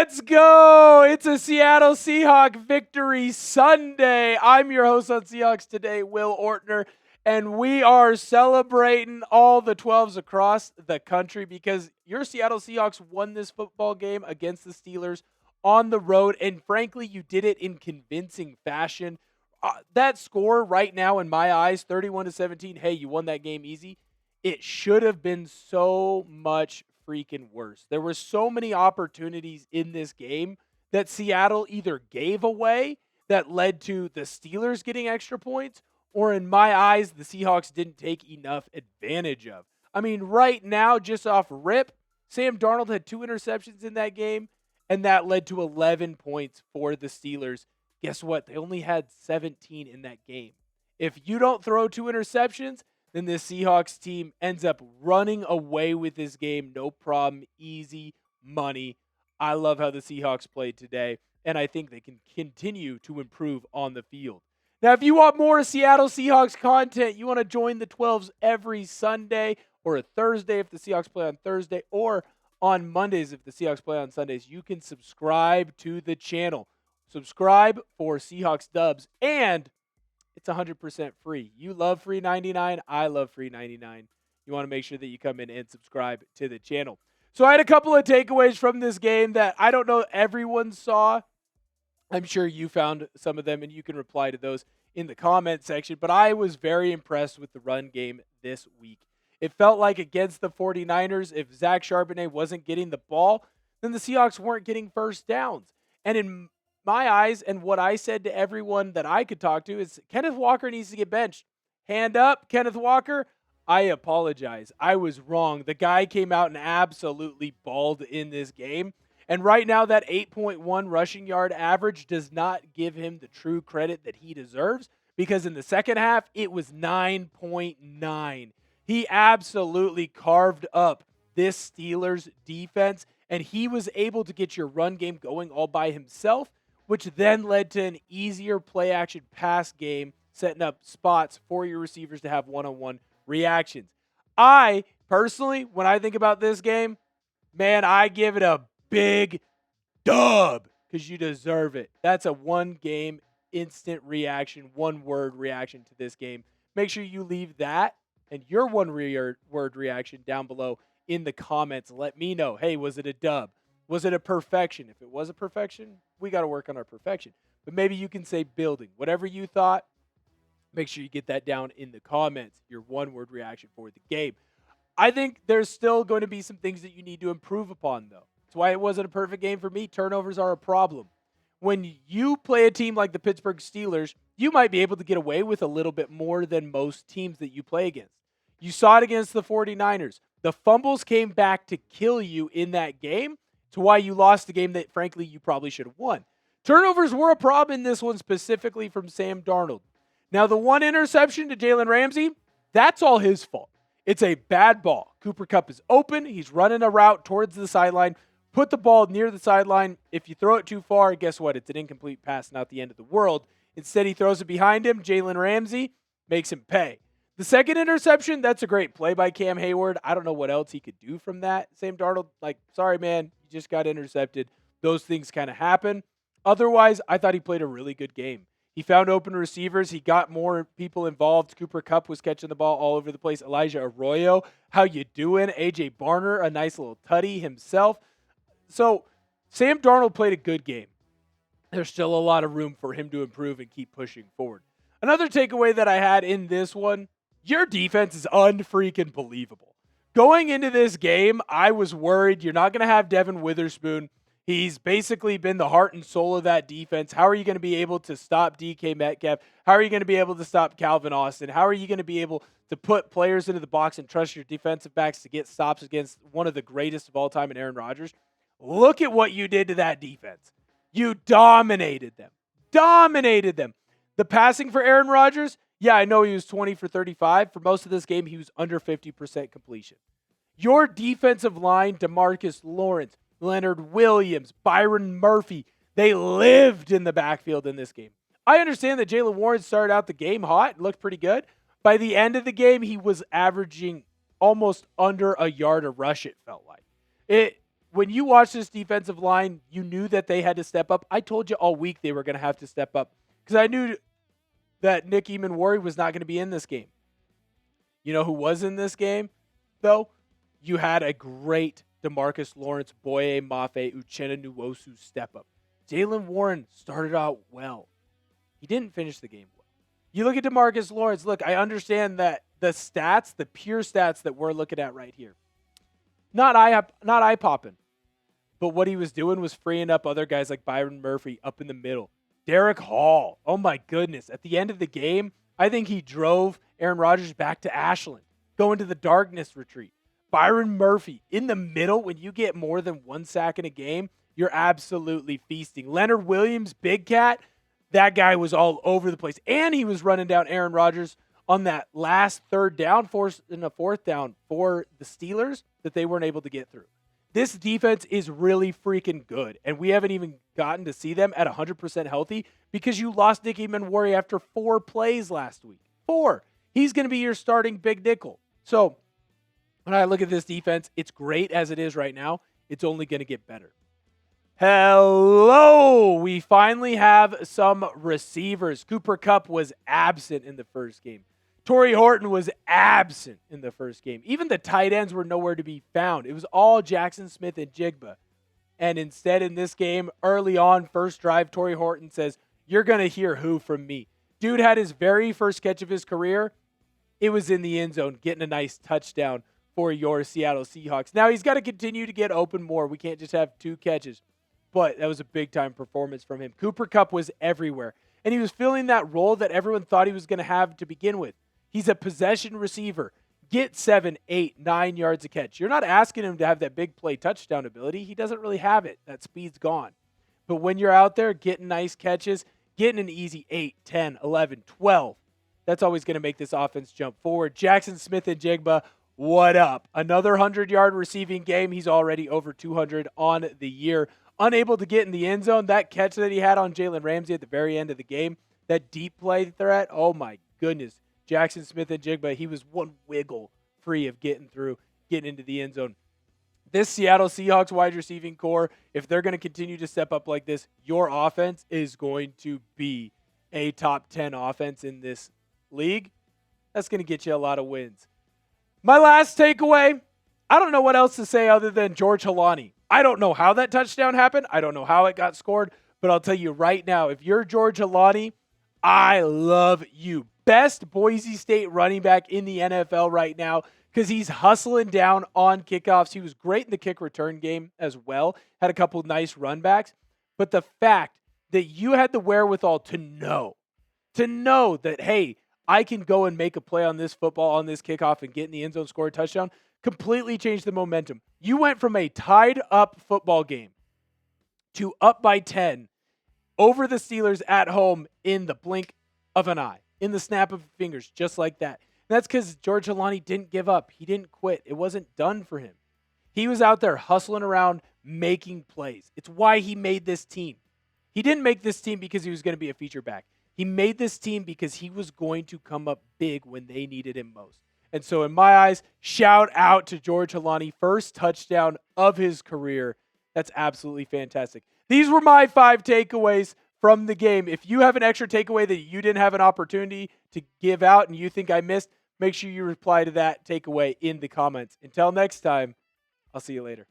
Let's go. It's a Seattle Seahawks victory Sunday. I'm your host on Seahawks Today, Will Ortner, and we are celebrating all the 12s across the country because your Seattle Seahawks won this football game against the Steelers on the road, and frankly, you did it in convincing fashion. That score right now, in my eyes, 31-17, hey, you won that game easy. It should have been so much freaking worse. There were so many opportunities in this game that Seattle either gave away that led to the Steelers getting extra points, or in my eyes, the Seahawks didn't take enough advantage of. I mean, right now, just off rip, Sam Darnold had 2 interceptions in that game, and that led to 11 points for the Steelers. Guess what? They only had 17 in that game. If you don't throw 2 interceptions, then the Seahawks team ends up running away with this game. No problem. Easy money. I love how the Seahawks played today, and I think they can continue to improve on the field. Now, if you want more Seattle Seahawks content, you want to join the 12s every Sunday or a Thursday if the Seahawks play on Thursday, or on Mondays if the Seahawks play on Sundays, you can subscribe to the channel. Subscribe for Seahawks dubs, and it's 100% free. You love free 99. I love free 99. You want to make sure that you come in and subscribe to the channel. So I had a couple of takeaways from this game that I don't know everyone saw. I'm sure you found some of them, and you can reply to those in the comment section. But I was very impressed with the run game this week. It felt like against the 49ers, if Zach Charbonnet wasn't getting the ball, then the Seahawks weren't getting first downs. And in my eyes, and what I said to everyone that I could talk to, is Kenneth Walker needs to get benched. Hand up, Kenneth Walker. I apologize. I was wrong. The guy came out and absolutely balled in this game. And right now, that 8.1 rushing yard average does not give him the true credit that he deserves, because in the second half, it was 9.9. He absolutely carved up this Steelers defense, and he was able to get your run game going all by himself, which then led to an easier play-action pass game, setting up spots for your receivers to have one-on-one reactions. I, personally, when I think about this game, man, I give it a big dub because you deserve it. That's a one-game instant reaction, one-word reaction to this game. Make sure you leave that and your one-word reaction down below in the comments. Let me know, hey, was it a dub? Was it a perfection? If it was a perfection, we got to work on our perfection. But maybe you can say building. Whatever you thought, make sure you get that down in the comments, your one-word reaction for the game. I think there's still going to be some things that you need to improve upon, though. That's why it wasn't a perfect game for me. Turnovers are a problem. When you play a team like the Pittsburgh Steelers, you might be able to get away with a little bit more than most teams that you play against. You saw it against the 49ers. The fumbles came back to kill you in that game, to why you lost the game that, frankly, you probably should have won. Turnovers were a problem in this one, specifically from Sam Darnold. Now, the one interception to Jalen Ramsey, that's all his fault. It's a bad ball. Cooper Kupp is open. He's running a route towards the sideline. Put the ball near the sideline. If you throw it too far, guess what? It's an incomplete pass, not the end of the world. Instead, he throws it behind him. Jalen Ramsey makes him pay. The second interception, that's a great play by Cam Hayward. I don't know what else he could do from that. Sam Darnold, sorry, man, you just got intercepted. Those things kind of happen. Otherwise, I thought he played a really good game. He found open receivers. He got more people involved. Cooper Kupp was catching the ball all over the place. Elijah Arroyo, how you doing? A.J. Barner, a nice little tutty himself. So Sam Darnold played a good game. There's still a lot of room for him to improve and keep pushing forward. Another takeaway that I had in this one, your defense is unfreaking believable. Going into this game, I was worried you're not going to have Devin Witherspoon. He's basically been the heart and soul of that defense. How are you going to be able to stop DK Metcalf? How are you going to be able to stop Calvin Austin? How are you going to be able to put players into the box and trust your defensive backs to get stops against one of the greatest of all time in Aaron Rodgers? Look at what you did to that defense. You dominated them. Dominated them. The passing for Aaron Rodgers, yeah, I know he was 20 for 35. For most of this game, he was under 50% completion. Your defensive line, DeMarcus Lawrence, Leonard Williams, Byron Murphy, they lived in the backfield in this game. I understand that Jaylen Warren started out the game hot and looked pretty good. By the end of the game, he was averaging almost under a yard a rush, it felt like. when you watch this defensive line, you knew that they had to step up. I told you all week they were going to have to step up because I knew that Nick Eamon-Warry was not going to be in this game. You know who was in this game, though? You had a great DeMarcus Lawrence, Boye Mafe, Uchenna Nwosu step up. Jaylen Warren started out well. He didn't finish the game well. You look at DeMarcus Lawrence. Look, I understand that the stats, the pure stats that we're looking at right here, not eye-popping. But what he was doing was freeing up other guys like Byron Murphy up in the middle. Derek Hall, oh my goodness. At the end of the game, I think he drove Aaron Rodgers back to Ashland, going to the darkness retreat. Byron Murphy in the middle, when you get more than one sack in a game, you're absolutely feasting. Leonard Williams, Big Cat, that guy was all over the place. And he was running down Aaron Rodgers on that last third down, in a fourth down for the Steelers that they weren't able to get through. This defense is really freaking good, and we haven't even gotten to see them at 100% healthy because you lost Nick Eamon-Warry after 4 plays last week. 4. He's going to be your starting big nickel. So when I look at this defense, it's great as it is right now. It's only going to get better. Hello! We finally have some receivers. Cooper Kupp was absent in the first game. Torrey Horton was absent in the first game. Even the tight ends were nowhere to be found. It was all Jaxon Smith-Njigba. And instead in this game, early on, first drive, Torrey Horton says, "You're going to hear who from me." Dude had his very first catch of his career. It was in the end zone, getting a nice touchdown for your Seattle Seahawks. Now, he's got to continue to get open more. We can't just have 2 catches. But that was a big-time performance from him. Cooper Kupp was everywhere. And he was filling that role that everyone thought he was going to have to begin with. He's a possession receiver. Get 7, 8, 9 yards a catch. You're not asking him to have that big play touchdown ability. He doesn't really have it. That speed's gone. But when you're out there getting nice catches, getting an easy 8, 10, 11, 12, that's always going to make this offense jump forward. Jaxon Smith-Njigba, what up? Another 100-yard receiving game. He's already over 200 on the year. Unable to get in the end zone. That catch that he had on Jalen Ramsey at the very end of the game, that deep play threat, oh my goodness. Jaxon Smith-Njigba, he was one wiggle free of getting into the end zone. This Seattle Seahawks wide receiving core, if they're going to continue to step up like this, your offense is going to be a top 10 offense in this league. That's going to get you a lot of wins. My last takeaway, I don't know what else to say other than George Holani. I don't know how that touchdown happened. I don't know how it got scored, but I'll tell you right now, if you're George Holani, I love you. Best Boise State running back in the NFL right now because he's hustling down on kickoffs. He was great in the kick return game as well. Had a couple nice run backs. But the fact that you had the wherewithal to know that, hey, I can go and make a play on this football, on this kickoff, and get in the end zone, score a touchdown, completely changed the momentum. You went from a tied-up football game to up by 10 over the Steelers at home in the blink of an eye, in the snap of fingers, just like that. And that's because George Holani didn't give up. He didn't quit. It wasn't done for him. He was out there hustling around, making plays. It's why he made this team. He didn't make this team because he was going to be a feature back. He made this team because he was going to come up big when they needed him most. And so in my eyes, shout out to George Holani, first touchdown of his career. That's absolutely fantastic. These were my 5 takeaways from the game. If you have an extra takeaway that you didn't have an opportunity to give out and you think I missed, make sure you reply to that takeaway in the comments. Until next time, I'll see you later.